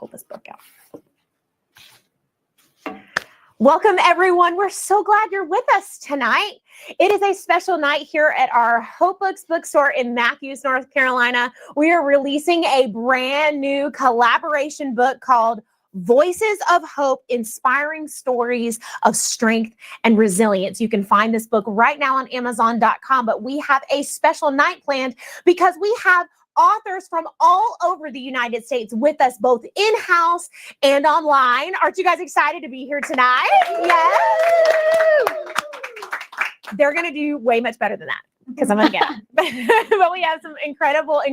pull this book out. Welcome, everyone. We're so glad you're with us tonight. It is a special night here at our Hope Books bookstore in Matthews, North Carolina. We are releasing a brand new collaboration book called Voices of Hope, Inspiring Stories of Strength and Resilience. You can find this book right now on Amazon.com, but we have a special night planned because we have authors from all over the United States with us, both in-house and online. Aren't you guys excited to be here tonight? Yes. They're going to do way much better than that because I'm going to get them. But we have some incredible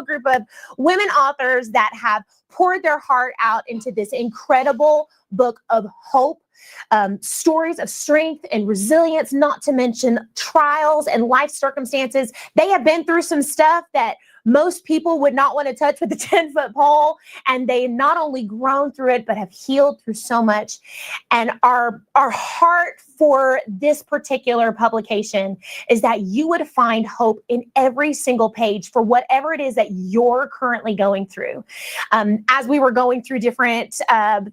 group of women authors that have poured their heart out into this incredible book of hope, stories of strength and resilience, not to mention trials and life circumstances. They have been through some stuff that most people would not want to touch with a 10-foot pole. And they not only grown through it, but have healed through so much. And our heart for this particular publication is that you would find hope in every single page for whatever it is that you're currently going through. As we were going through different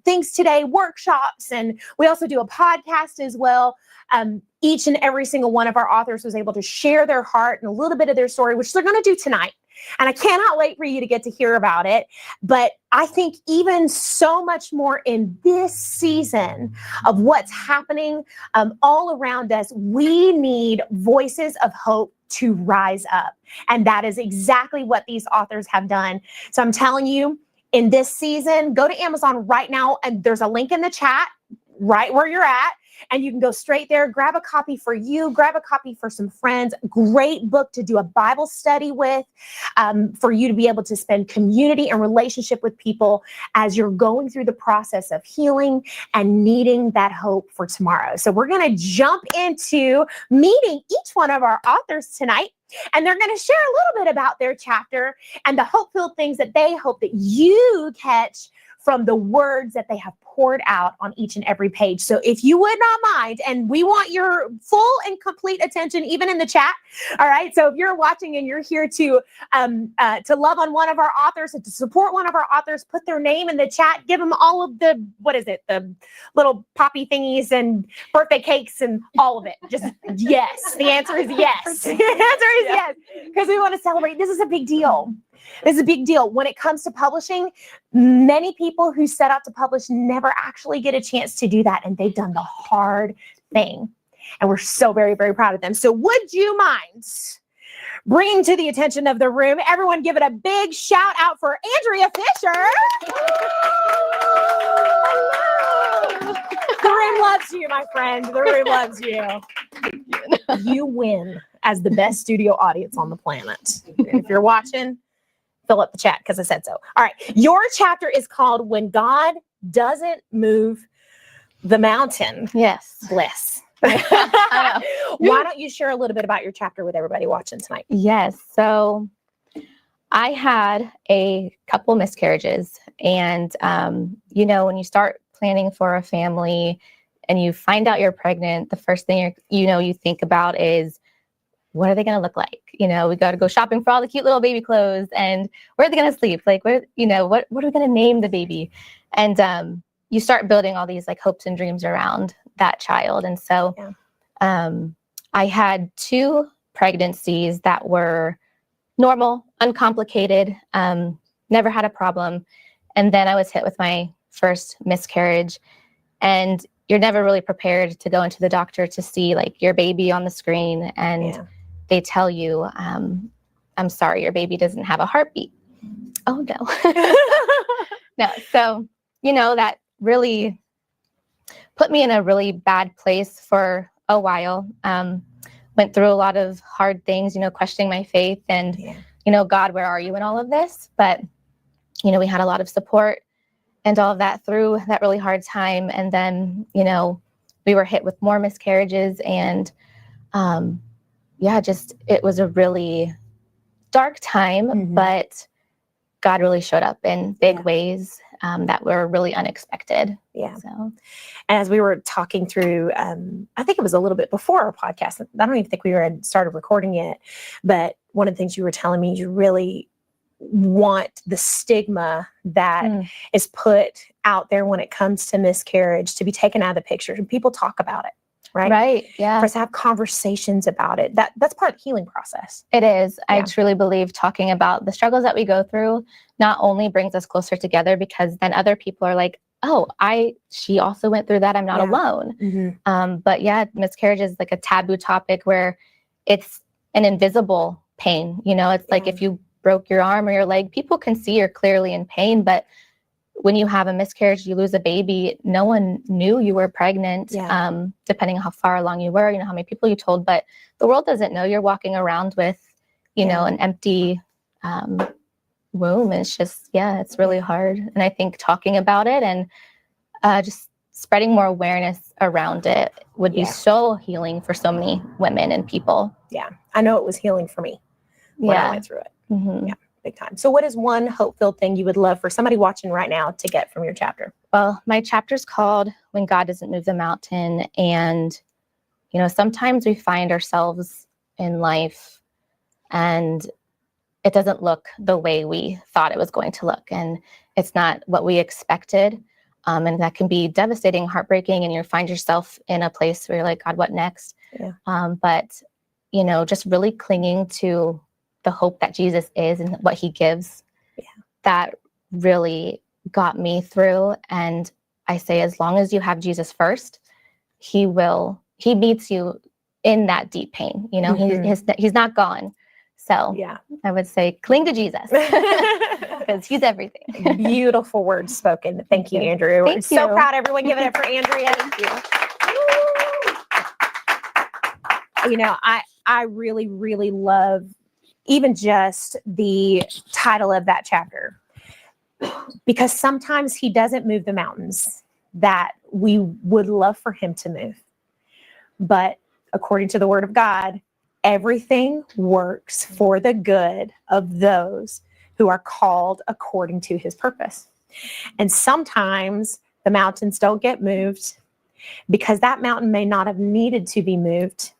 things today, workshops, and we also do a podcast as well. Each and every single one of our authors was able to share their heart and a little bit of their story, which they're going to do tonight. And I cannot wait for you to get to hear about it. But I think even so much more in this season of what's happening all around us, we need voices of hope to rise up. And that is exactly what these authors have done. So I'm telling you, in this season, go to Amazon right now. And there's a link in the chat right where you're at. And you can go straight there, grab a copy for you, grab a copy for some friends. Great book to do a Bible study with, for you to be able to spend community and relationship with people as you're going through the process of healing and needing that hope for tomorrow. So we're going to jump into meeting each one of our authors tonight. And they're going to share a little bit about their chapter and the hope-filled things that they hope that you catch from the words that they have poured out on each and every page. So if you would not mind, and we want your full and complete attention, even in the chat. All right. So if you're watching and you're here to love on one of our authors and to support one of our authors, put their name in the chat, give them all of the, the little poppy thingies and birthday cakes and all of it. Just yes. The answer is yes. The answer is yes. Because we want to celebrate. This is a big deal. This is a big deal. When it comes to publishing, many people who set out to publish never actually get a chance to do that. And they've done the hard thing. And we're so very, very proud of them. So would you mind bringing to the attention of the room, everyone give it a big shout out for Andrea Fisher. Hello. The room loves you, my friend. The room loves you. You win as the best studio audience on the planet. If you're watching, fill up the chat because I said so. All right. Your chapter is called When God Doesn't Move the Mountain. Yes. Bliss. Why don't you share a little bit about your chapter with everybody watching tonight? Yes. So I had a couple miscarriages. And, when you start planning for a family and you find out you're pregnant, the first thing you think about is, what are they going to look like? We got to go shopping for all the cute little baby clothes, and where are they going to sleep? Like, what are we going to name the baby? And you start building all these like hopes and dreams around that child. And so I had 2 pregnancies that were normal, uncomplicated, never had a problem. And then I was hit with my first miscarriage, and you're never really prepared to go into the doctor to see like your baby on the screen. And they tell you, I'm sorry, your baby doesn't have a heartbeat. Oh, no. No. So, that really put me in a really bad place for a while. Went through a lot of hard things, questioning my faith and, God, where are you in all of this? But, we had a lot of support and all of that through that really hard time. And then, we were hit with more miscarriages, and it was a really dark time, but God really showed up in big ways that were really unexpected. Yeah. So, and as we were talking through, I think it was a little bit before our podcast. I don't even think we had started recording yet, but one of the things you were telling me, you really want the stigma that is put out there when it comes to miscarriage to be taken out of the picture. And people talk about it, right? Right. Yeah. For us to have conversations about it. That's part of the healing process. It is. Yeah. I truly believe talking about the struggles that we go through not only brings us closer together, because then other people are like, oh, she also went through that. I'm not alone. But yeah, miscarriage is like a taboo topic where it's an invisible pain. You know, it's like if you broke your arm or your leg, people can see you're clearly in pain. But when you have a miscarriage, you lose a baby, no one knew you were pregnant, depending on how far along you were, you know, how many people you told. But the world doesn't know you're walking around with, you know, an empty womb. It's just, it's really hard. And I think talking about it and just spreading more awareness around it would be so healing for so many women and people. Yeah. I know it was healing for me when I went through it. Yeah. Big time. So what is one hope-filled thing you would love for somebody watching right now to get from your chapter? Well, my chapter's called When God Doesn't Move the Mountain. And, you know, sometimes we find ourselves in life and it doesn't look the way we thought it was going to look. And it's not what we expected. And that can be devastating, heartbreaking. And you find yourself in a place where you're like, God, what next? But, you know, just really clinging to the hope that Jesus is and what he gives, that really got me through. And I say, as long as you have Jesus first, he meets you in that deep pain. You know, he's not gone. So I would say cling to Jesus because he's everything. Beautiful words spoken. Thank you, Andrea. We're so proud. Everyone give it up for Andrea. Thank you. You know, I really, really love even just the title of that chapter, because sometimes he doesn't move the mountains that we would love for him to move. But according to the word of God, everything works for the good of those who are called according to his purpose. And sometimes the mountains don't get moved because that mountain may not have needed to be moved.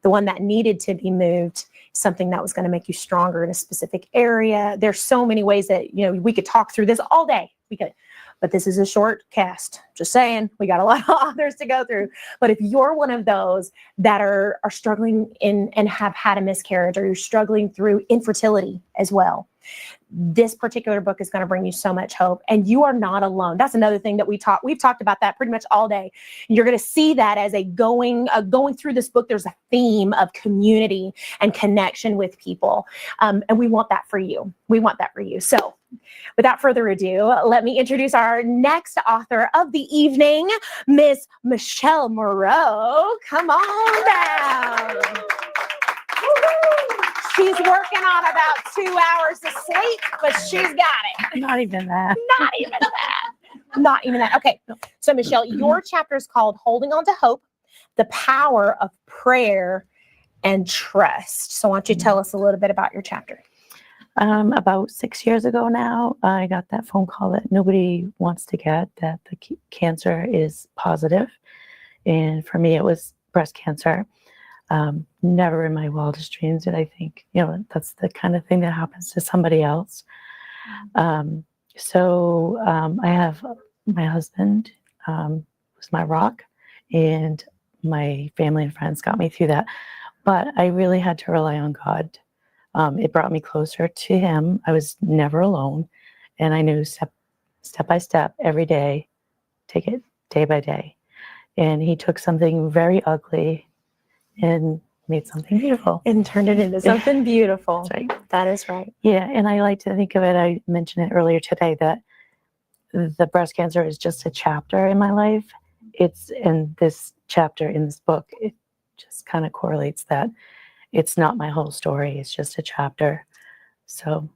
The one that needed to be moved, something that was going to make you stronger in a specific area. There's so many ways that, you know, we could talk through this all day. We could, but this is a short cast. Just saying, we got a lot of authors to go through. But if you're one of those that are struggling and have had a miscarriage, or you're struggling through infertility as well, this particular book is going to bring you so much hope, and you are not alone. That's another thing that we've talked about that pretty much all day. You're going to see that as going through this book, there's a theme of community and connection with people. And we want that for you. So without further ado, let me introduce our next author of the evening, Miss Michelle Moreau. Come on down. She's working on about 2 hours of sleep, but she's got it. Not even that. Not even that. Okay. So Michelle, your chapter is called Holding On to Hope, the Power of Prayer and Trust. So why don't you tell us a little bit about your chapter? About 6 years ago now, I got that phone call that nobody wants to get, that the cancer is positive. And for me, it was breast cancer. Never in my wildest dreams did I think, you know, that's the kind of thing that happens to somebody else. So I have my husband, was my rock, and my family and friends got me through that. But I really had to rely on God. It brought me closer to him. I was never alone. And I knew step by step, every day, take it day by day. And he took something very ugly and made something beautiful. And turned it into something beautiful. That's right. That is right. Yeah. And I like to think of it, I mentioned it earlier today, that the breast cancer is just a chapter in my life. And this chapter in this book, it just kind of correlates that it's not my whole story. It's just a chapter. So,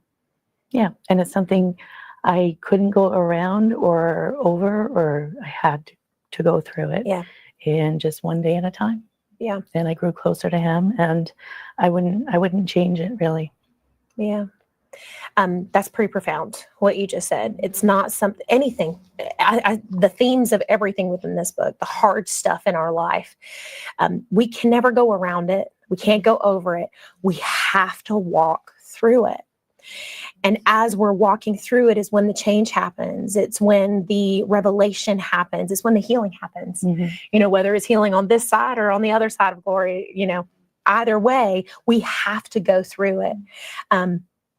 yeah. And it's something I couldn't go around or over, or I had to go through it. Yeah. And just one day at a time. Yeah. And I grew closer to him, and I wouldn't change it, really. Yeah. That's pretty profound, what you just said. It's not anything. The themes of everything within this book, the hard stuff in our life, we can never go around it. We can't go over it. We have to walk through it. And as we're walking through it is when the change happens. It's when the revelation happens. It's when the healing happens. You know, whether it's healing on this side or on the other side of glory, you know, either way, we have to go through it.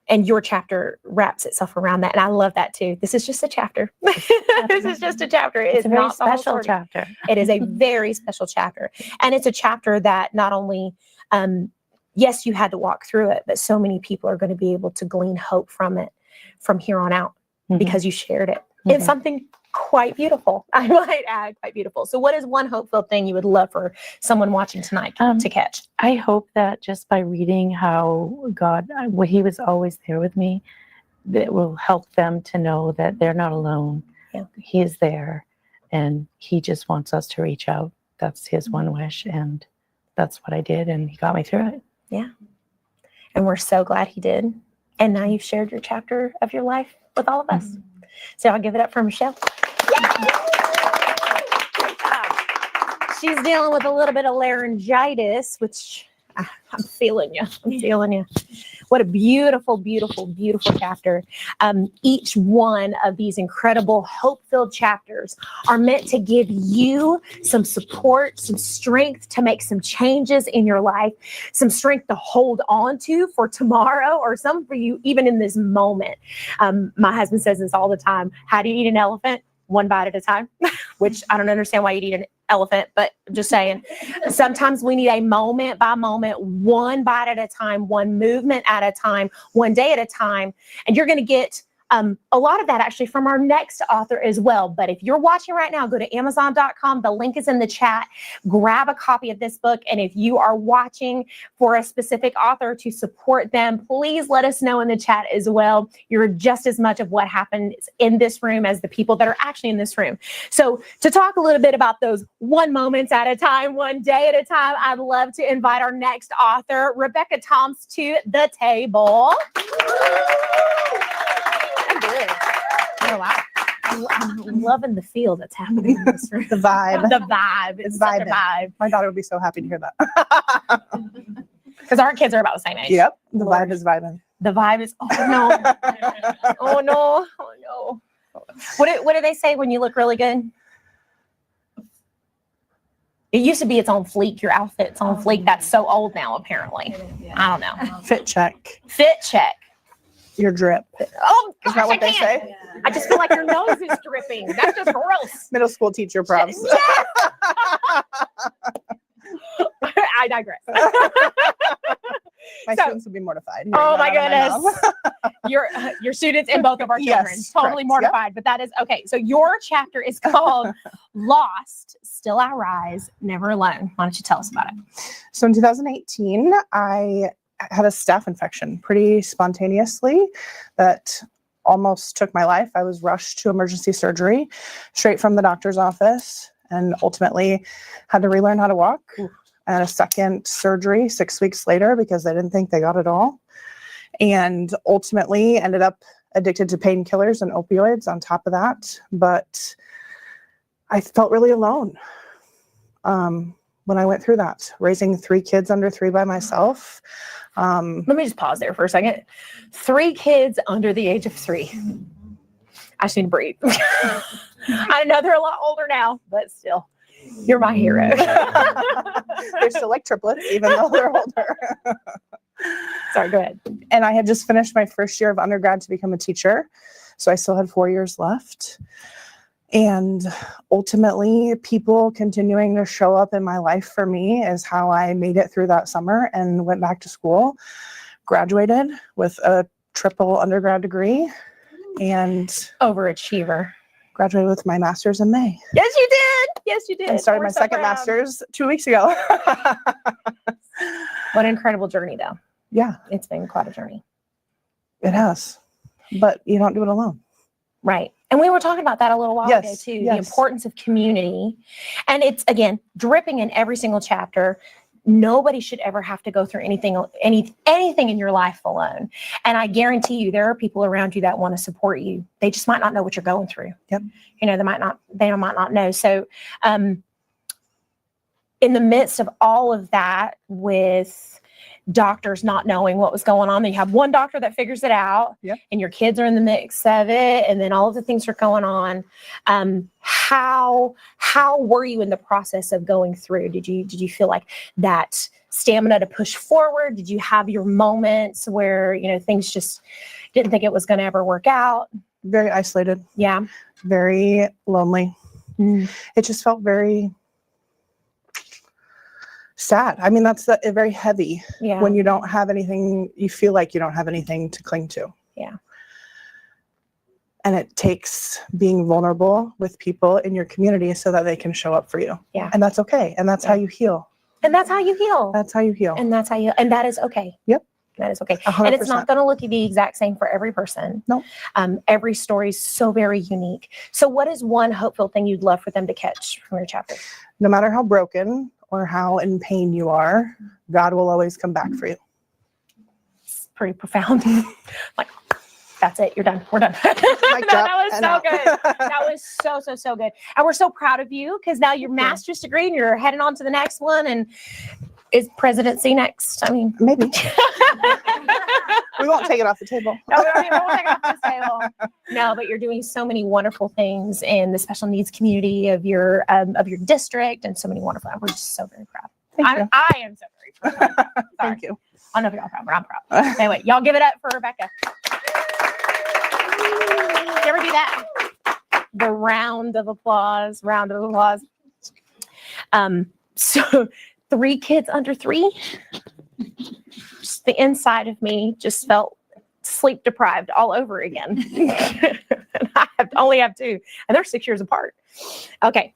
And your chapter wraps itself around that. And I love that too. This is just a chapter. This is just a chapter. It's a very not the whole special story. chapter. It is a very special chapter. And it's a chapter that not only, yes, you had to walk through it, but so many people are going to be able to glean hope from it from here on out because you shared it. It's something quite beautiful. I might add, quite beautiful. So what is one hope-filled thing you would love for someone watching tonight to catch? I hope that just by reading how God, He was always there with me, that will help them to know that they're not alone. Yeah. He is there, and He just wants us to reach out. That's His one wish, and that's what I did, and He got me through it. Yeah. And we're so glad He did. And now you've shared your chapter of your life with all of us. So I'll give it up for Michelle. She's dealing with a little bit of laryngitis, which I'm feeling you. I'm feeling you. What a beautiful, beautiful, beautiful chapter. Each one of these incredible hope-filled chapters are meant to give you some support, some strength to make some changes in your life, some strength to hold on to for tomorrow, or some for you even in this moment. My husband says this all the time. How do you eat an elephant? One bite at a time, which I don't understand why you'd eat an elephant, but I'm just saying, sometimes we need a moment by moment, one bite at a time, one movement at a time, one day at a time. And you're going to get a lot of that actually from our next author as well. But if you're watching right now, go to Amazon.com. The link is in the chat. Grab a copy of this book. And if you are watching for a specific author to support them, please let us know in the chat as well. You're just as much of what happens in this room as the people that are actually in this room. So to talk a little bit about those one moments at a time, one day at a time, I'd love to invite our next author, Rebecca Toms, to the table. Oh, wow. I'm loving the feel that's happening in this room. The vibe. The vibe. It's such a vibe. My daughter would be so happy to hear that. Because our kids are about the same age. Yep. The Lord. vibe is vibing. The vibe is, oh no. Oh no. Oh no. What do they say when you look really good? It used to be its on fleek, your outfit's on fleek. That's so old now, apparently. I don't know. Fit check. Fit check. Your drip. Oh, gosh, Is that what I they can't. say? I just feel like your nose is dripping. That's just gross. Middle school teacher props. I digress. My So- students would be mortified. Oh my hearing that out of goodness. mouth. Your students and both of our children. Yes, Totally correct. mortified, but that is okay. So your chapter is called Lost, Still I Rise, Never Alone. Why don't you tell us about it? So in 2018, I had a staph infection pretty spontaneously that almost took my life. I was rushed to emergency surgery straight from the doctor's office and ultimately had to relearn how to walk. And a second surgery 6 weeks later because they didn't think they got it all. And ultimately ended up addicted to painkillers and opioids on top of that. But I felt really alone when I went through that, raising 3 kids under 3 by myself. Let me just pause there for a second. 3 kids under the age of 3. I just need to breathe. I know they're a lot older now, but still, you're my hero. They're still like triplets, even though they're older. Sorry, go ahead. And I had just finished my first year of undergrad to become a teacher. So I still had 4 years left. And ultimately, people continuing to show up in my life for me is how I made it through that summer and went back to school, graduated with a triple undergrad degree, and Overachiever. graduated with my master's in May. Yes, you did. Yes, you did. And started We're my so second proud. master's 2 weeks ago. What an incredible journey, though. Yeah, It's been quite a journey. it has. But you don't do it alone. Right. And we were talking about that a little while ago, Yes, too. The yes. importance of community. And it's, again, dripping in every single chapter. Nobody should ever have to go through anything in your life alone. And I guarantee you, there are people around you that want to support you. They just might not know what you're going through. Yep. You know, they might not know. So, in the midst of all of that, with doctors not knowing what was going on. Then you have one doctor that figures it out, Yep. and your kids are in the mix of it, and then all of the things are going on. How were you in the process of going through? Did you feel like that stamina to push forward? Did you have your moments where, you know, things just didn't think it was going to ever work out? Very isolated, Yeah. very lonely. It just felt very sad. I mean, that's very heavy Yeah. when you don't have anything, you feel like you don't have anything to cling to. Yeah. And it takes being vulnerable with people in your community so that they can show up for you. Yeah. And that's okay. And that's how you heal. And that's how you heal. That's how you heal. And that is okay. Yep. That is okay. 100%. And it's not going to look the exact same for every person. No. Every story is so very unique. So what is one hopeful thing you'd love for them to catch from your chapter? No matter how broken or how in pain you are, God will always come back for you. It's pretty profound. Like, that's it. You're done. We're done. Mic drop That was and so out. good. That was so good. And we're so proud of you because now your master's degree and you're heading on to the next one. And is presidency next? I mean, Maybe. We won't take it off the table. No, we won't take it off this table. No, but you're doing so many wonderful things in the special needs community of your district, and so many wonderful. We're just so very proud. Thank you. I am so very proud. Thank you. I don't know if y'all proud, but I'm proud. Anyway, y'all give it up for Rebecca. Did you ever do that? The round of applause. So 3 kids under 3. Just the inside of me just felt sleep deprived all over again. And I only have 2, and they're 6 years apart. Okay.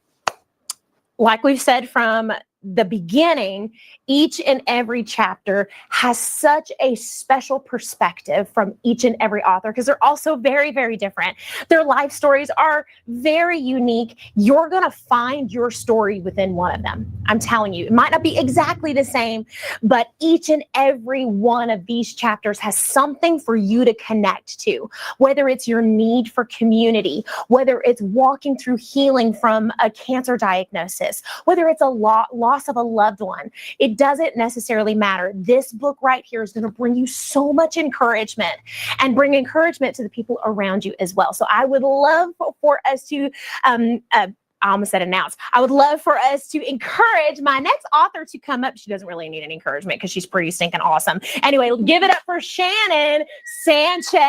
Like we've said from the beginning, each and every chapter has such a special perspective from each and every author because they're also very, very different. Their life stories are very unique. You're going to find your story within one of them. I'm telling you, it might not be exactly the same, but each and every one of these chapters has something for you to connect to, whether it's your need for community, whether it's walking through healing from a cancer diagnosis, whether it's a loss of a loved one. It doesn't necessarily matter. This book right here is going to bring you so much encouragement and bring encouragement to the people around you as well. So I would love for us to, I almost said announce. I would love for us to encourage my next author to come up. She doesn't really need any encouragement because she's pretty stinking awesome. Anyway, give it up for Shannon Sanchez.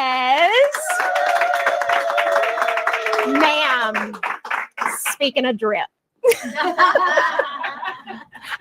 Ma'am, speaking of drip.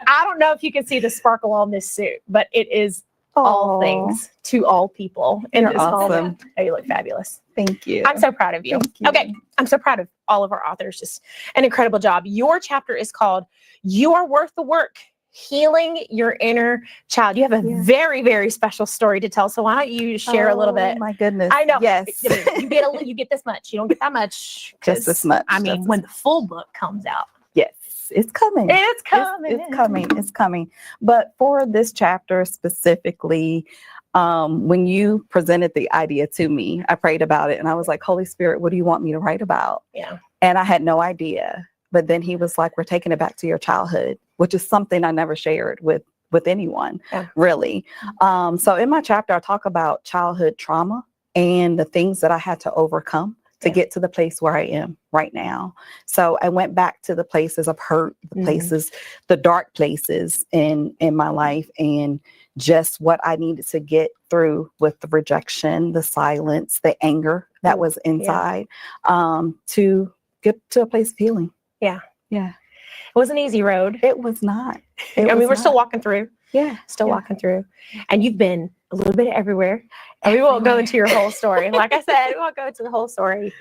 I don't know if you can see the sparkle on this suit, but it is all things to all people. In You're this awesome. moment. Oh, you look fabulous. Thank you. I'm so proud of you. Thank you. Okay. I'm so proud of all of our authors. Just an incredible job. Your chapter is called You Are Worth the Work, Healing Your Inner Child. You have a very, very special story to tell. So why don't you share a little bit? Oh my goodness. I know. Yes. You get this much. You don't get that much. Just this much. I mean, Just when the full book comes out. Yes. It's coming. It's coming. It's coming. It's coming. But for this chapter specifically, when you presented the idea to me, I prayed about it and I was like, Holy Spirit, what do you want me to write about? Yeah. And I had no idea. But then he was like, we're taking it back to your childhood, which is something I never shared with anyone, really. So in my chapter, I talk about childhood trauma and the things that I had to overcome to get to the place where I am right now. So I went back to the places of hurt, the places, the dark places in my life, and just what I needed to get through with the rejection, the silence, the anger that was inside, to get to a place of healing. Yeah. Yeah. It was an easy road. It was not. We're still walking through. Yeah. Still walking through. And you've been a little bit everywhere. And we won't go into your whole story. Like I said, we won't go into the whole story.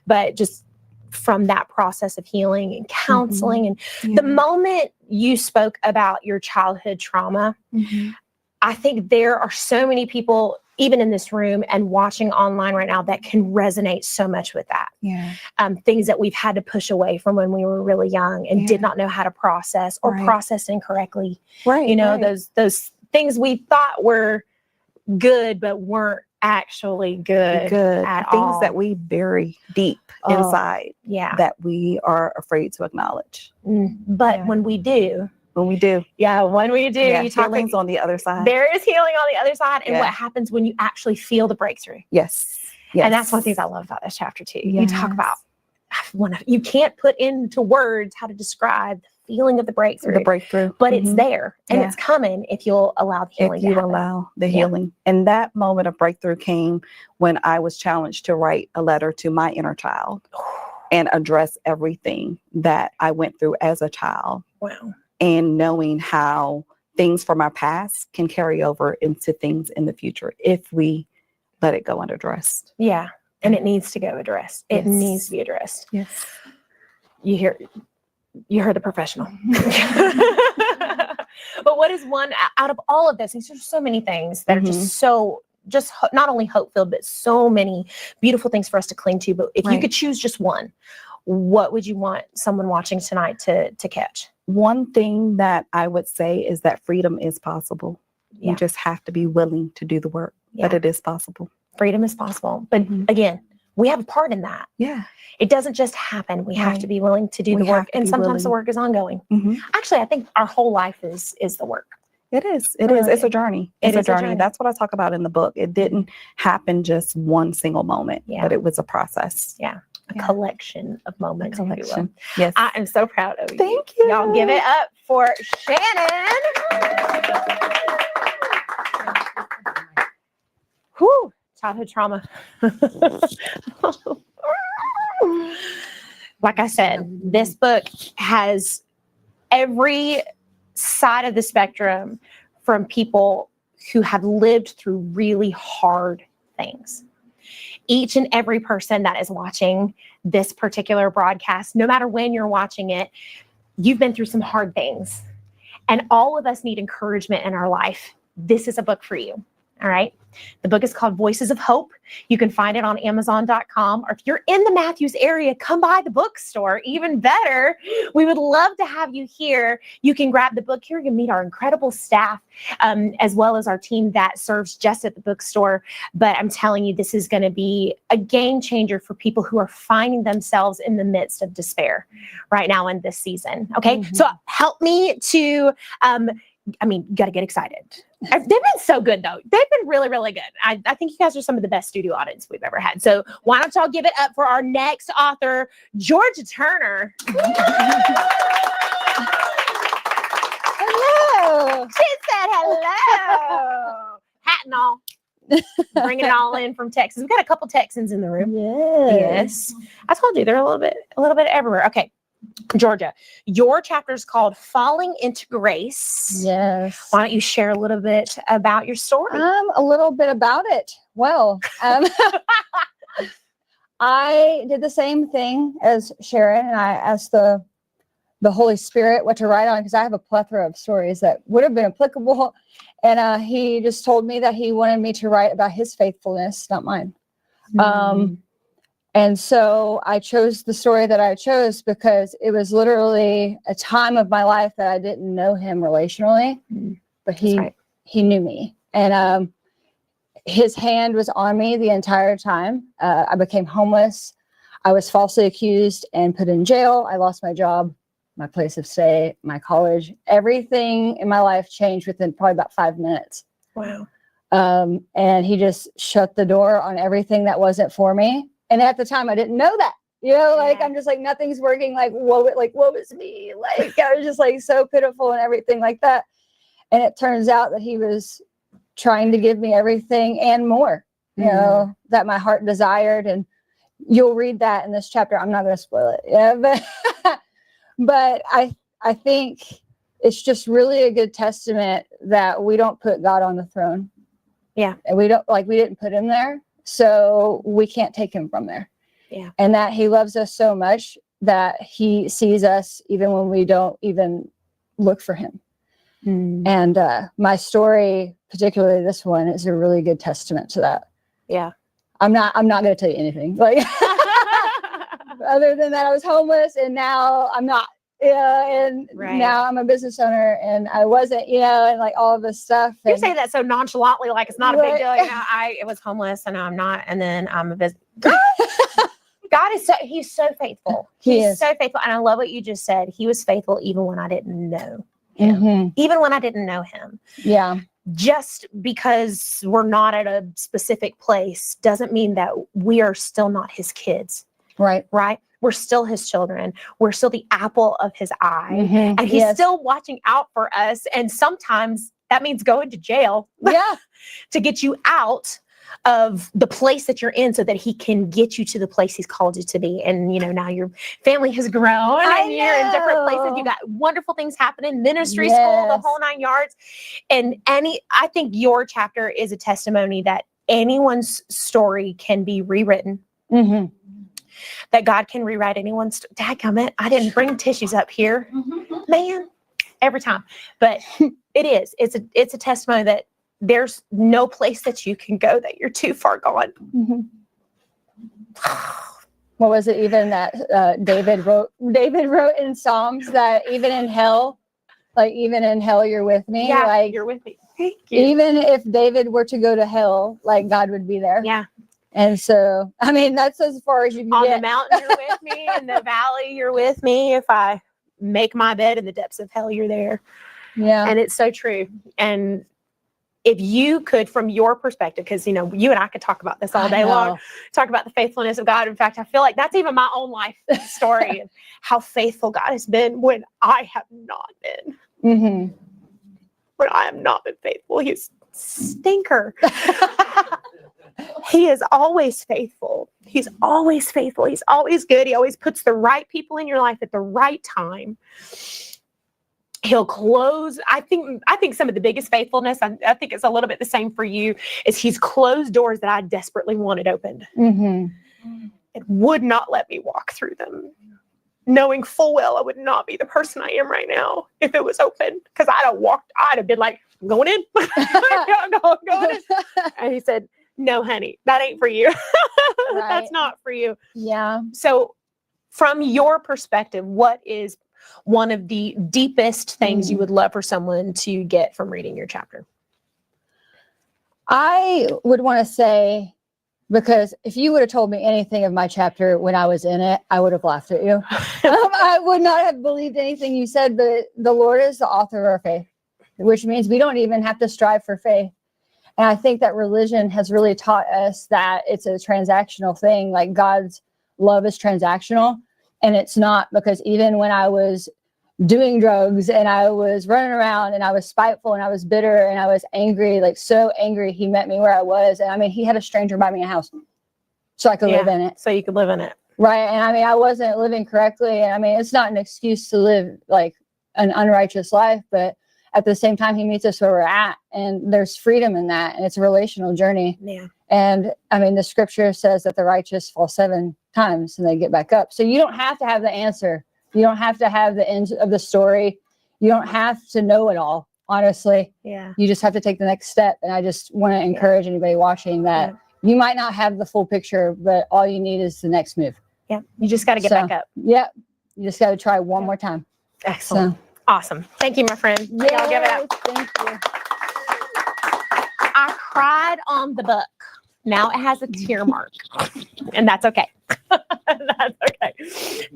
But just from that process of healing and counseling and the moment you spoke about your childhood trauma, I think there are so many people, even in this room and watching online right now, that can resonate so much with that. Yeah. Things that we've had to push away from when we were really young and did not know how to process or process incorrectly. Right. You know, those things we thought were good, but weren't actually good at things all. that we bury deep inside Yeah. that we are afraid to acknowledge. But when we do, When we do. Yeah, when we do, Yeah, you talk healing's on the other side. there is healing on the other side, and Yeah. what happens when you actually feel the breakthrough. Yes. And that's one of the things I love about this chapter too. You talk Yes. about you can't put into words how to describe the feeling of the breakthrough. The breakthrough. But it's Mhm. there and Yeah. it's coming if you'll allow the healing If you to happen. allow the Yeah. healing. And that moment of breakthrough came when I was challenged to write a letter to my inner child and address everything that I went through as a child, Wow. and knowing how things from our past can carry over into things in the future if we let it go unaddressed. Yeah. And it needs to go addressed. It Yes. needs to be addressed. Yes. You heard the professional. But what is one out of all of this? There's so many things that are just not only hope-filled, but so many beautiful things for us to cling to. But if you Right. could choose just one, what would you want someone watching tonight to catch? One thing that I would say is that freedom is possible. Yeah. You just have to be willing to do the work, but Yeah. it is possible. Freedom is possible. But Mhm. again, we have a part in that. Yeah. It doesn't just happen. We have Right. to be willing to do We the work. have to And be sometimes the willing. work is ongoing. Mhm. Actually, I think our whole life is the work. It is. It Really is. It's a journey. It It's a is a journey. journey. That's what I talk about in the book. It didn't happen just one single moment, Yeah. but it was a process. A Yeah. collection of moments. if you will. Collection. Yes. I am so proud of you. Thank you. Y'all give it up for Shannon. Whew, childhood trauma. Like I said, this book has every side of the spectrum from people who have lived through really hard things. Each and every person that is watching this particular broadcast, no matter when you're watching it, you've been through some hard things. And all of us need encouragement in our life. This is a book for you. All right. The book is called Voices of Hope. You can find it on Amazon.com. Or if you're in the Matthews area, come by the bookstore. Even better. We would love to have you here. You can grab the book here. You can meet our incredible staff, as well as our team that serves just at the bookstore. But I'm telling you, this is going to be a game changer for people who are finding themselves in the midst of despair right now in this season. Okay. Mhm. So help me to, you got to get excited. They've been so good, though. They've been really, really good. I think you guys are some of the best studio audience we've ever had. So why don't y'all give it up for our next author, Georgia Turner. Hello. She said hello. Hat and all. Bringing it all in from Texas. We've got a couple Texans in the room. Yes. I told you they're a little bit everywhere. Okay. Georgia, your chapter is called Falling into Grace. Yes. Why don't you share a little bit about your story? A little bit about it. Well, I did the same thing as Sharon, and I asked the Holy Spirit what to write on, because I have a plethora of stories that would have been applicable. And he just told me that he wanted me to write about his faithfulness, not mine. And so I chose the story that I chose because it was literally a time of my life that I didn't know him relationally, but he knew me. And his hand was on me the entire time. I became homeless. I was falsely accused and put in jail. I lost my job, my place of stay, my college. Everything in my life changed within probably about 5 minutes. Wow. And he just shut the door on everything that wasn't for me. And at the time I didn't know that, like, I'm just like, nothing's working. Like, woe is me. Like, I was just like so pitiful and everything like that. And it turns out that he was trying to give me everything and more, that my heart desired. And you'll read that in this chapter. I'm not going to spoil it. Yeah, but I think it's just really a good testament that we don't put God on the throne. Yeah. And we didn't put him there. So we can't take him from there. Yeah. And that he loves us so much that he sees us even when we don't even look for him. And my story, particularly this one, is a really good testament to that. Yeah. I'm not going to tell you anything. Like other than that, I was homeless and now I'm not. And now I'm a business owner and I wasn't, and like all of this stuff. You say that so nonchalantly, like it's not a big deal. I was homeless and now I'm not, and then I'm a business. God is he's so faithful. He's so faithful. And I love what you just said. He was faithful even when I didn't know him, even when I didn't know him. Yeah. Just because we're not at a specific place doesn't mean that we are still not his kids, Right. right? We're still his children. We're still the apple of his eye. And he's Yes. still watching out for us. And sometimes that means going to jail Yeah. to get you out of the place that you're in so that he can get you to the place he's called you to be. And, you know, now your family has grown and you're in different places. You got wonderful things happening, ministry, school, the Yes. whole 9 yards. And I think your chapter is a testimony that anyone's story can be rewritten. That God can rewrite anyone's. Dadgummit, I didn't bring tissues up here, man. Every time, but it is. It's a testimony that there's no place that you can go that you're too far gone. What was it even that David wrote in Psalms that even in hell, you're with me. Yeah, like you're with me. Thank you. Even if David were to go to hell, like God would be there. Yeah. And so, I mean, that's as far as you can On get. the mountain, you're with me. In the valley, you're with me. If I make my bed in the depths of hell, you're there. Yeah. And it's so true. And if you could, from your perspective, because, you know, you and I could talk about this all day long, talk about the faithfulness of God. In fact, I feel like that's even my own life story and how faithful God has been when I have not been. When I have not been faithful. He's stinker. He is always faithful. He's always faithful. He's always good. He always puts the right people in your life at the right time. He'll close. I think some of the biggest faithfulness, I think it's a little bit the same for you, is he's closed doors that I desperately wanted opened. It would not let me walk through them, knowing full well I would not be the person I am right now if it was open. Because I'd have been like, I'm going in. I'm going in. And he said, no, honey, that ain't for you. That's not for you. Yeah. So from your perspective, what is one of the deepest things you would love for someone to get from reading your chapter? I would want to say, because if you would have told me anything of my chapter when I was in it, I would have laughed at you. I would not have believed anything you said, but the Lord is the author of our faith, which means we don't even have to strive for faith. And I think that religion has really taught us that it's a transactional thing. Like God's love is transactional. And it's not, because even when I was doing drugs and I was running around and I was spiteful and I was bitter and I was angry, like so angry, he met me where I was. And I mean, he had a stranger buy me a house so I could live in it. So you could live in it. Right. And I mean, I wasn't living correctly. And I mean, it's not an excuse to live like an unrighteous life, but at the same time, he meets us where we're at, and there's freedom in that. And it's a relational journey. Yeah. And I mean, the scripture says that the righteous fall 7 times and they get back up. So you don't have to have the answer. You don't have to have the end of the story. You don't have to know it all, honestly. Yeah. You just have to take the next step. And I just want to encourage anybody watching that you might not have the full picture, but all you need is the next move. Yeah. You just got to get back up. Yep. You just got to try one more time. Excellent. So, awesome. Thank you, my friend. Y'all give it up. Thank you. I cried on the book. Now it has a tear mark, and that's okay. That's okay.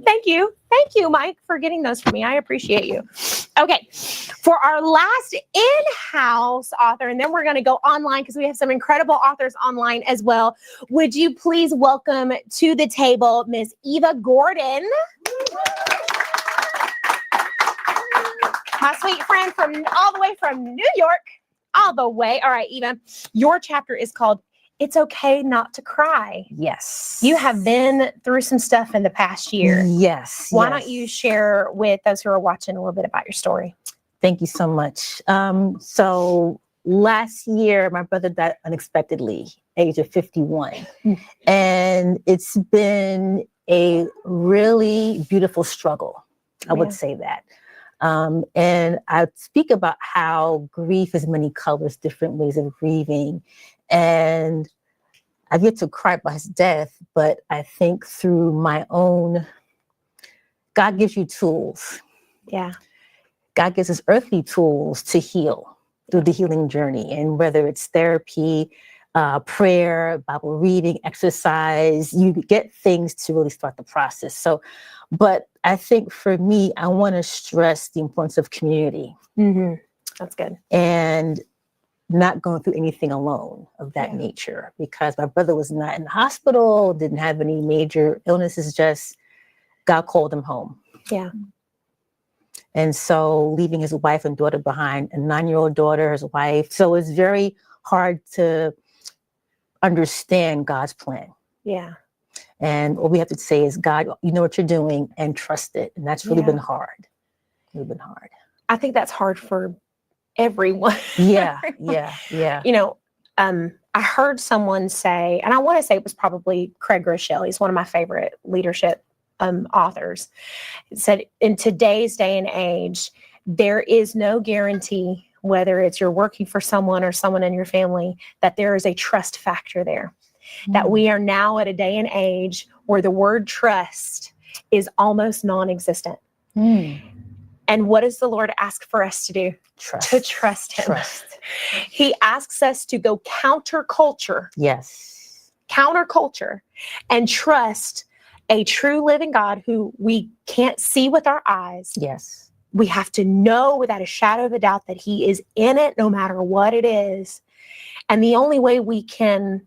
Thank you. Thank you, Mike, for getting those for me. I appreciate you. Okay. For our last in-house author, and then we're going to go online because we have some incredible authors online as well. Would you please welcome to the table Miss Eva Gordon? My sweet friend from all the way from New York, all the way. All right, Eva, your chapter is called It's Okay Not to Cry. Yes. You have been through some stuff in the past year. Yes. Why don't you share with those who are watching a little bit about your story? Thank you so much. So last year, my brother died unexpectedly, age of 51. And it's been a really beautiful struggle. I would say that. And I speak about how grief is many colors, different ways of grieving. And I've yet to cry about his death, but I think through my own, God gives you tools. Yeah. God gives us earthly tools to heal through the healing journey. And whether it's therapy, prayer, Bible reading, exercise, you get things to really start the process. So, but I think for me, I want to stress the importance of community That's good. and not going through anything alone of that Yeah. nature, because my brother was not in the hospital, didn't have any major illnesses, just God called him home. Yeah. And so leaving his wife and daughter behind, a 9-year-old daughter, his wife. So it's very hard to understand God's plan. Yeah. And what we have to say is, God, you know what you're doing, and trust it. And that's really been hard. Really been hard. I think that's hard for everyone. Yeah. You know, I heard someone say, and I want to say it was probably Craig Rochelle. He's one of my favorite leadership authors. It said, in today's day and age, there is no guarantee, whether it's you're working for someone or someone in your family, that there is a trust factor there. That we are now at a day and age where the word trust is almost non-existent. And what does the Lord ask for us to do? Trust. To trust him. He asks us to go counterculture. Yes. Counterculture and trust a true living God who we can't see with our eyes. Yes. We have to know without a shadow of a doubt that he is in it no matter what it is. And the only way we can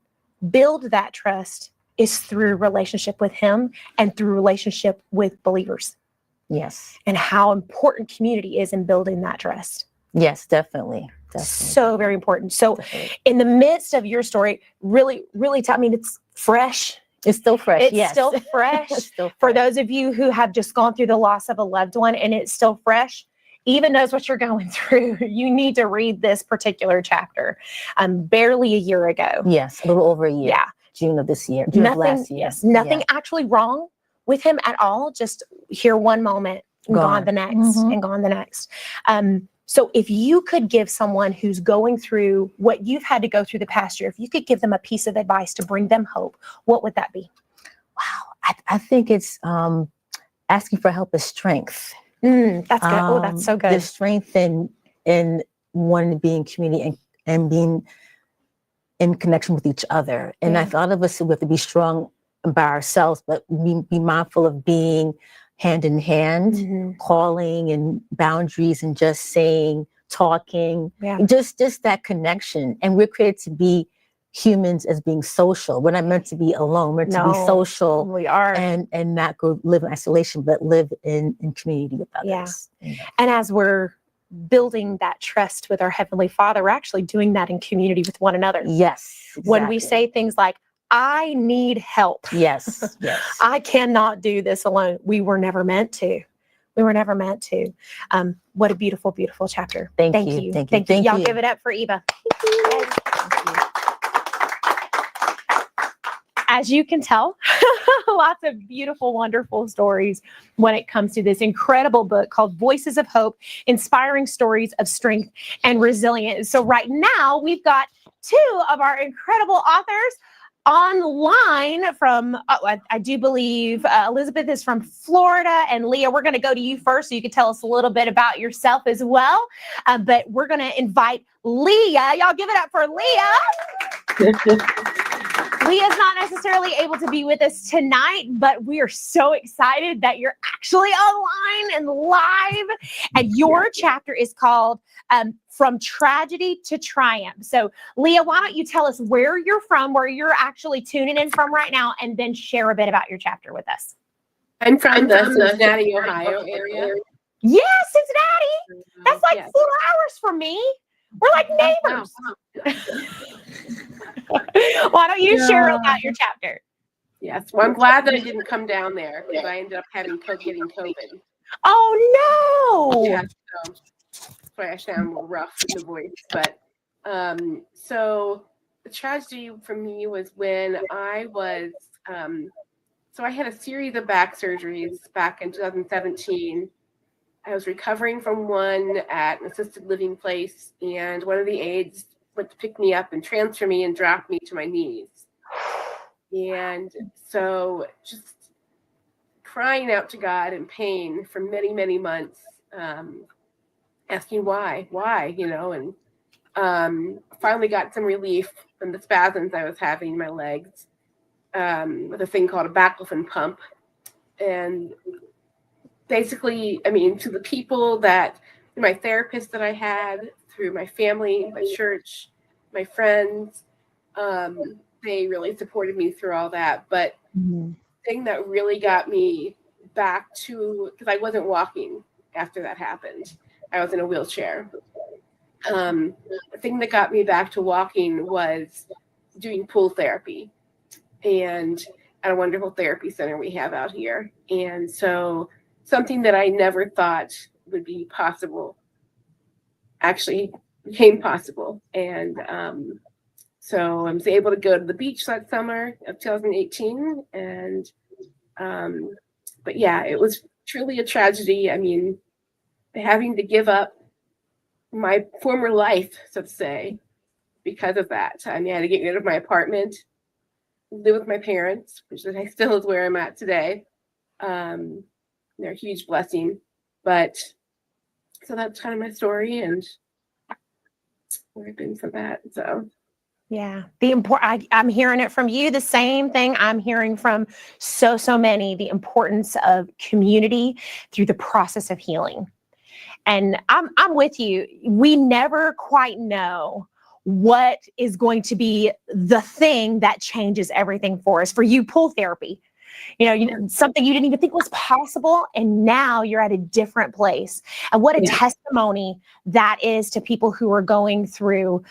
build that trust is through relationship with him and through relationship with believers. Yes. And how important community is in building that trust. Yes, definitely. So very important. So in the midst of your story, really tell me, it's fresh. It's still fresh. It's still fresh. It's still fresh. For those of you who have just gone through the loss of a loved one and it's still fresh, even knows what you're going through, you need to read this particular chapter. Barely a year ago. Yes, a little over a year. Yeah. June of this year. June of last year. Yes, nothing actually wrong with him at all. Just here one moment, and gone the next, and gone the next. So if you could give someone who's going through what you've had to go through the past year, if you could give them a piece of advice to bring them hope, what would that be? Wow. I think it's asking for help is strength. That's good. Oh, that's so good. The strength in wanting to be in community and being in connection with each other. And I thought of us, we have to be strong by ourselves, but be mindful of being hand in hand, calling and boundaries and just saying, talking, just that connection. And we're created to be humans as being social. We're not meant to be alone. We're meant to be social. We are. And not go live in isolation, but live in community with others. Yeah. And as we're building that trust with our Heavenly Father, we're actually doing that in community with one another. Yes. Exactly. When we say things like, I need help. Yes. I cannot do this alone. We were never meant to. What a beautiful, beautiful chapter. Thank you. Y'all give it up for Eva. As you can tell, lots of beautiful, wonderful stories when it comes to this incredible book called Voices of Hope, Inspiring Stories of Strength and Resilience. So right now, we've got two of our incredible authors online from, I do believe Elizabeth is from Florida, and Leah, we're going to go to you first so you can tell us a little bit about yourself as well. But we're going to invite Leah. Y'all give it up for Leah. Leah's not necessarily able to be with us tonight, but we are so excited that you're actually online and live. And your chapter is called From Tragedy to Triumph. So, Leah, why don't you tell us where you're from, where you're actually tuning in from right now, and then share a bit about your chapter with us. I'm from the Cincinnati, Ohio area. Yeah, Cincinnati. That's like 4 hours from me. We're like neighbors. Why don't you share about your chapter? Yes. Well, I'm glad that I didn't come down there because I ended up getting COVID. Oh, no. Yeah. So that's why I sound a little rough in the voice. But so the tragedy for me was when I was, so I had a series of back surgeries back in 2017. I was recovering from one at an assisted living place, and one of the aides went to pick me up and transfer me and drop me to my knees. And so just crying out to God in pain for many, many months, asking why, and finally got some relief from the spasms I was having in my legs with a thing called a baclofen pump. And basically, I mean, to the people that, my therapist that I had, through my family, my church, my friends, they really supported me through all that. But the thing that really got me back to, because I wasn't walking after that happened, I was in a wheelchair. The thing that got me back to walking was doing pool therapy, and at a wonderful therapy center we have out here. And so something that I never thought would be possible actually became possible. And so I was able to go to the beach that summer of 2018. And but yeah, it was truly a tragedy. I mean, having to give up my former life, so to say, because of that. I mean, I had to get rid of my apartment, live with my parents, which I still is where I'm at today. They're a huge blessing. But so that's kind of my story and where I've been from that. So Yeah, I'm hearing it from you. The same thing I'm hearing from so many. The importance of community through the process of healing. And I'm with you. We never quite know what is going to be the thing that changes everything for us. For you, pool therapy, something you didn't even think was possible, and now you're at a different place. And what a testimony that is to people who are going through,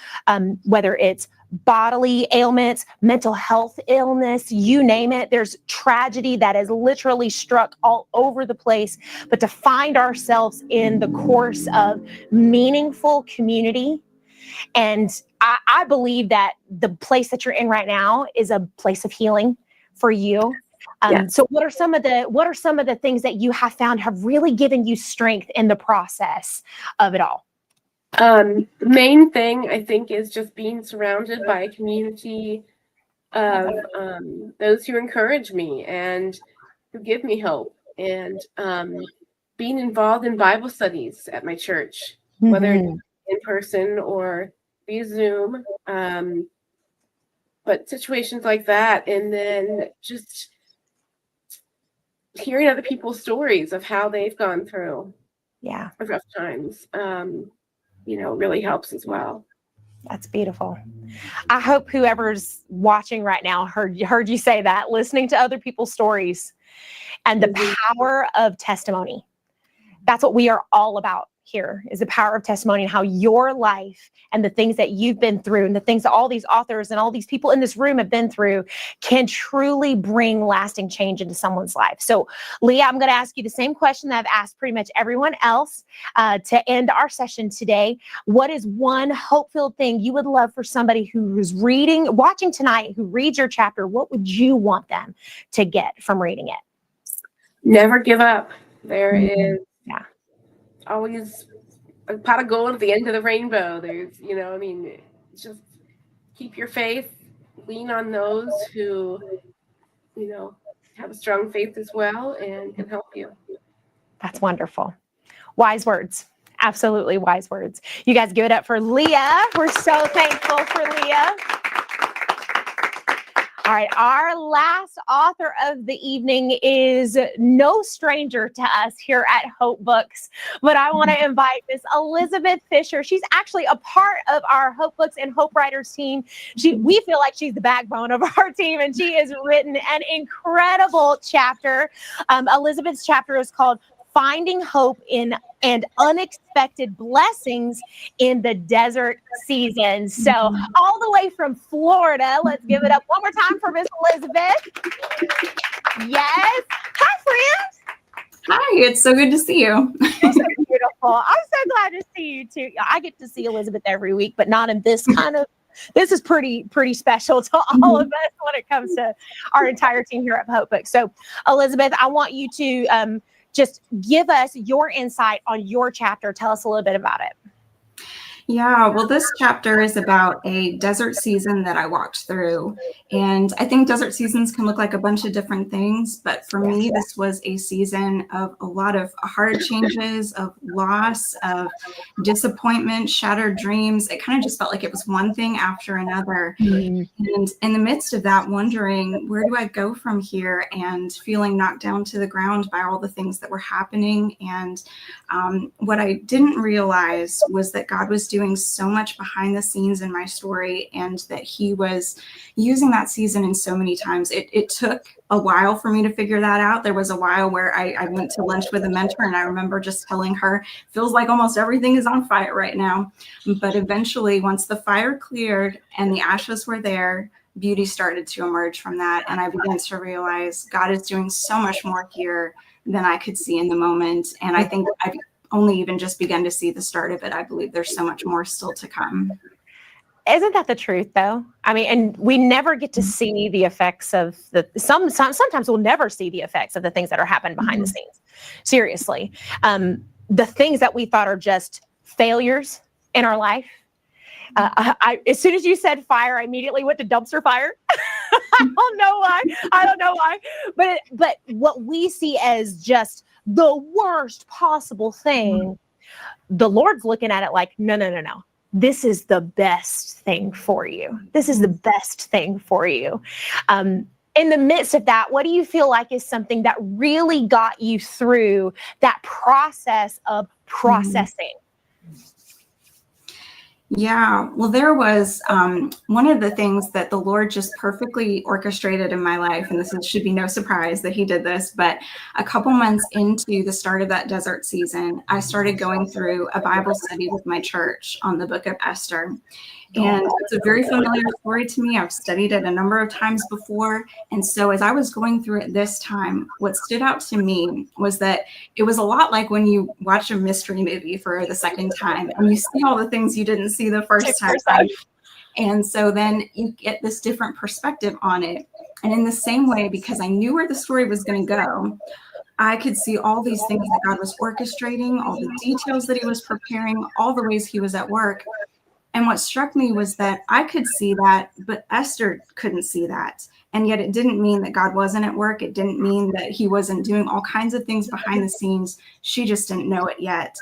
whether it's bodily ailments, mental health illness, you name it. There's tragedy that has literally struck all over the place. But to find ourselves in the course of meaningful community, and I believe that the place that you're in right now is a place of healing for you. So what are some of the things that you have found have really given you strength in the process of it all? The main thing I think is just being surrounded by a community of those who encourage me and who give me hope, and being involved in Bible studies at my church, whether it's in person or via Zoom, but situations like that, and then just hearing other people's stories of how they've gone through rough times, really helps as well. That's beautiful. I hope whoever's watching right now heard you say that, listening to other people's stories and the power of testimony. That's what we are all about here, is the power of testimony, and how your life and the things that you've been through and the things that all these authors and all these people in this room have been through can truly bring lasting change into someone's life. So, Leah, I'm going to ask you the same question that I've asked pretty much everyone else to end our session today. What is one hope-filled thing you would love for somebody who's watching tonight, who reads your chapter? What would you want them to get from reading it? Never give up. There is always a pot of gold at the end of the rainbow. There's, just keep your faith, lean on those who, have a strong faith as well and can help you. That's wonderful. Wise words. Absolutely wise words. You guys give it up for Leah. We're so thankful for Leah. All right, our last author of the evening is no stranger to us here at Hope Books, but I want to invite Miss Elizabeth Fisher. She's actually a part of our Hope Books and Hope Writers team. We feel like she's the backbone of our team, and she has written an incredible chapter. Elizabeth's chapter is called Finding Hope in and Unexpected Blessings in the Desert Season. So all the way from Florida, let's give it up one more time for Miss Elizabeth. Yes. Hi, friends. Hi, it's so good to see you. You're so beautiful. I'm so glad to see you too. I get to see Elizabeth every week, but not in this kind of, this is pretty special to all of us when it comes to our entire team here at Hope Books. So Elizabeth, I want you to just give us your insight on your chapter. Tell us a little bit about it. Yeah, well, this chapter is about a desert season that I walked through. And I think desert seasons can look like a bunch of different things. But for me, this was a season of a lot of hard changes, of loss, of disappointment, shattered dreams. It kind of just felt like it was one thing after another. And in the midst of that, wondering, where do I go from here? And feeling knocked down to the ground by all the things that were happening. And what I didn't realize was that God was doing so much behind the scenes in my story, and that he was using that season in so many times. It took a while for me to figure that out. There was a while where I went to lunch with a mentor, and I remember just telling her, feels like almost everything is on fire right now. But eventually, once the fire cleared and the ashes were there, beauty started to emerge from that. And I began to realize God is doing so much more here than I could see in the moment. And I think I've only even just begun to see the start of it. I believe there's so much more still to come. Isn't that the truth, though? I mean, and we never get to see the effects of sometimes we'll never see the effects of the things that are happening behind the scenes. Seriously. The things that we thought are just failures in our life. As soon as you said fire, I immediately went to dumpster fire. I don't know why. But what we see as just the worst possible thing, the Lord's looking at it like, no. This is the best thing for you. This is the best thing for you. In the midst of that, what do you feel like is something that really got you through that process of processing? Yeah, well, there was one of the things that the Lord just perfectly orchestrated in my life, and should be no surprise that he did this, but a couple months into the start of that desert season, I started going through a Bible study with my church on the book of Esther. And it's a very familiar story to me. I've studied it a number of times before. And so as I was going through it this time, what stood out to me was that it was a lot like when you watch a mystery movie for the second time and you see all the things you didn't see the first time. And so then you get this different perspective on it. And in the same way, because I knew where the story was going to go, I could see all these things that God was orchestrating, all the details that he was preparing, all the ways he was at work. And what struck me was that I could see that, but Esther couldn't see that. And yet it didn't mean that God wasn't at work. It didn't mean that he wasn't doing all kinds of things behind the scenes. She just didn't know it yet.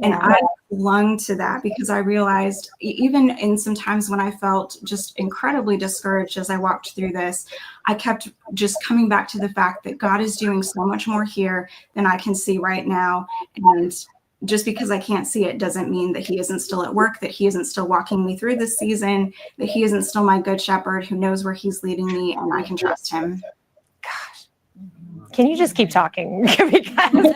And I clung to that because I realized, even in some times when I felt just incredibly discouraged as I walked through this, I kept just coming back to the fact that God is doing so much more here than I can see right now. And just because I can't see it doesn't mean that he isn't still at work, that he isn't still walking me through this season, that he isn't still my good shepherd who knows where he's leading me, and I can trust him. Gosh, can you just keep talking? Because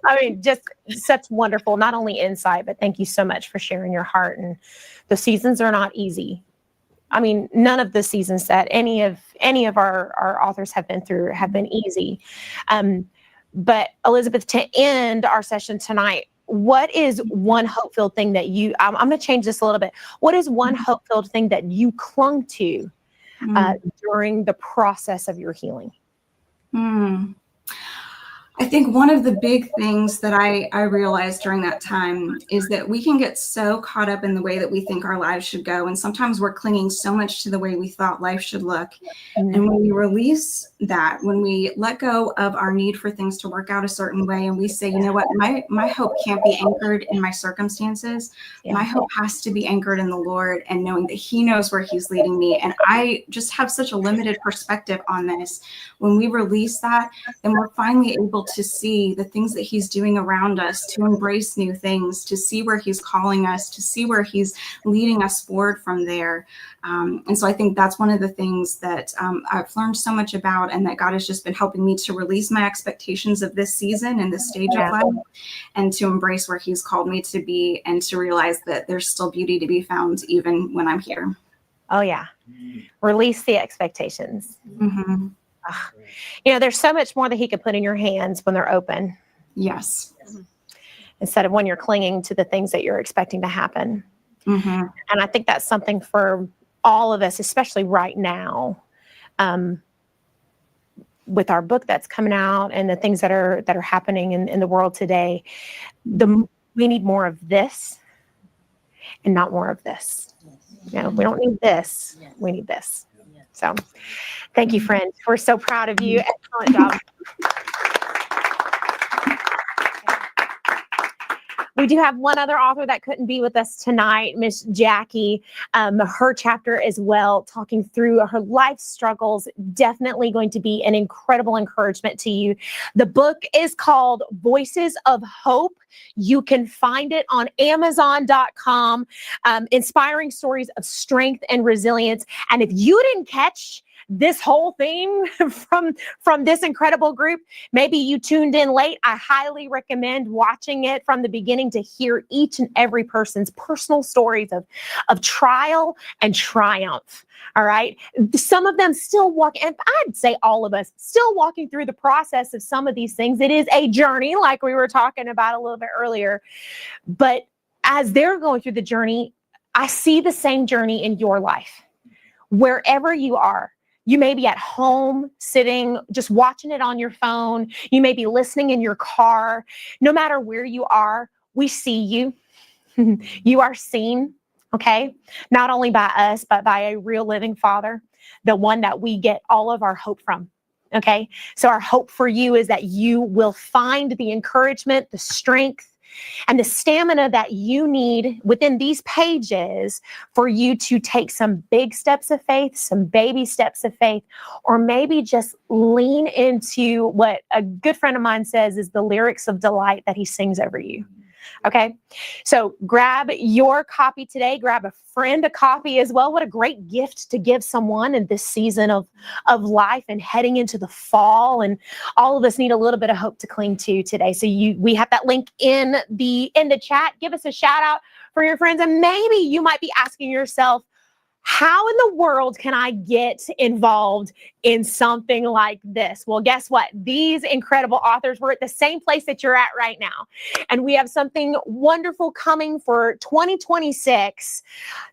I mean, just such wonderful, not only insight, but thank you so much for sharing your heart. And the seasons are not easy. I mean, none of the seasons that any of our authors have been through have been easy. But Elizabeth, to end our session tonight, what is one hope-filled thing that I'm going to change this a little bit. What is one hope-filled thing that you clung to during the process of your healing? I think one of the big things that I realized during that time is that we can get so caught up in the way that we think our lives should go. And sometimes we're clinging so much to the way we thought life should look. And when we release that, when we let go of our need for things to work out a certain way, and we say, you know what, my hope can't be anchored in my circumstances. My hope has to be anchored in the Lord and knowing that he knows where he's leading me. And I just have such a limited perspective on this. When we release that, then we're finally able to see the things that he's doing around us, to embrace new things, to see where he's calling us, to see where he's leading us forward from there. And so I think that's one of the things that I've learned so much about, and that God has just been helping me to release my expectations of this season and this stage of life, and to embrace where he's called me to be, and to realize that there's still beauty to be found even when I'm here. Oh, yeah. Release the expectations. You know, there's so much more that he could put in your hands when they're open. Yes. Instead of when you're clinging to the things that you're expecting to happen. And I think that's something for all of us, especially right now, with our book that's coming out and the things that are happening in the world today. We need more of this. and not more of this. You know, we don't need this. We need this. So thank you, friend. We're so proud of you. Excellent job. We do have one other author that couldn't be with us tonight, Miss Jackie. Her chapter as well, talking through her life struggles, definitely going to be an incredible encouragement to you. The book is called Voices of Hope. You can find it on Amazon.com. Inspiring stories of strength and resilience. And if you didn't catch this whole thing from this incredible group, maybe you tuned in late, I highly recommend watching it from the beginning to hear each and every person's personal stories of trial and triumph. All right. Some of them still and I'd say all of us still walking through the process of some of these things. It is a journey, like we were talking about a little bit earlier. But as they're going through the journey, I see the same journey in your life. Wherever you are, you may be at home, sitting, just watching it on your phone. You may be listening in your car. No matter where you are, we see you. You are seen, okay? Not only by us, but by a real living Father, the one that we get all of our hope from, okay? So our hope for you is that you will find the encouragement, the strength, and the stamina that you need within these pages for you to take some big steps of faith, some baby steps of faith, or maybe just lean into what a good friend of mine says is the lyrics of delight that he sings over you. Okay, so grab your copy today. Grab a friend a copy as well. What a great gift to give someone in this season of life and heading into the fall. And all of us need a little bit of hope to cling to today. So we have that link in the chat. Give us a shout out for your friends. And maybe you might be asking yourself, how in the world can I get involved in something like this? Well, guess what? These incredible authors were at the same place that you're at right now. And we have something wonderful coming for 2026,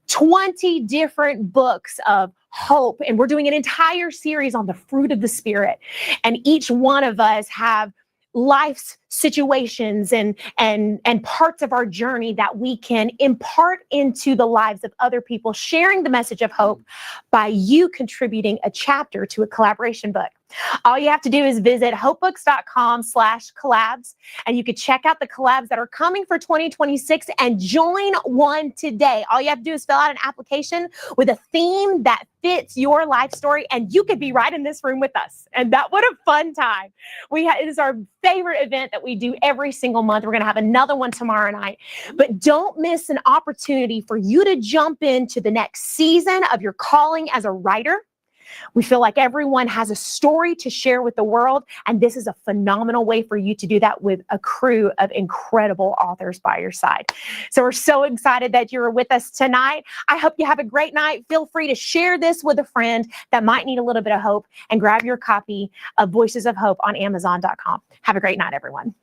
20 different books of hope. And we're doing an entire series on the fruit of the Spirit. And each one of us have life's situations and parts of our journey that we can impart into the lives of other people, sharing the message of hope by you contributing a chapter to a collaboration book. All you have to do is visit hopebooks.com/collabs, and you can check out the collabs that are coming for 2026 and join one today. All you have to do is fill out an application with a theme that fits your life story, and you could be right in this room with us. And what a fun time. It is our favorite event that we do every single month. We're going to have another one tomorrow night. But don't miss an opportunity for you to jump into the next season of your calling as a writer. We feel like everyone has a story to share with the world, and this is a phenomenal way for you to do that with a crew of incredible authors by your side. So we're so excited that you're with us tonight. I hope you have a great night. Feel free to share this with a friend that might need a little bit of hope, and grab your copy of Voices of Hope on Amazon.com. Have a great night, everyone.